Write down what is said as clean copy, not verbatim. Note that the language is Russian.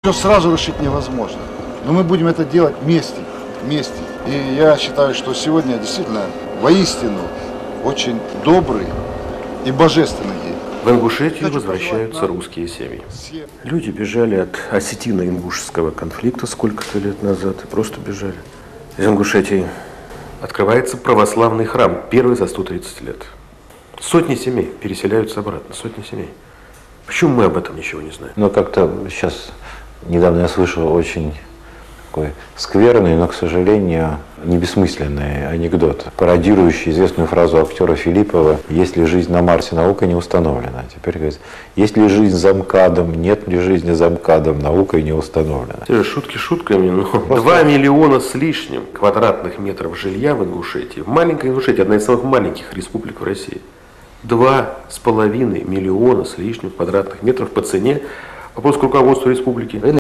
Все сразу решить невозможно, но мы будем это делать вместе. И я считаю, что сегодня действительно воистину очень добрый и божественный день. В Ингушетию возвращаются русские семьи. Люди бежали от осетино-ингушского конфликта сколько-то лет назад и просто бежали. Из Ингушетии открывается православный храм, первый за 130 лет. Сотни семей переселяются обратно, сотни семей. Почему мы об этом ничего не знаем? Но как-то сейчас, недавно я слышал очень такой скверный, но, к сожалению, не бессмысленный анекдот, пародирующий известную фразу актера Филиппова: «Есть ли жизнь на Марсе, наука не установлена». Теперь говорится: есть ли жизнь за МКАДом, нет ли жизни за МКАДом, наука не установлена. Шутки шутками, но 2 миллиона с лишним квадратных метров жилья в Ингушетии. В маленькой Ингушетии, одна из самых маленьких республик в России. 2,5 миллиона с лишним квадратных метров по цене, по руководству республики.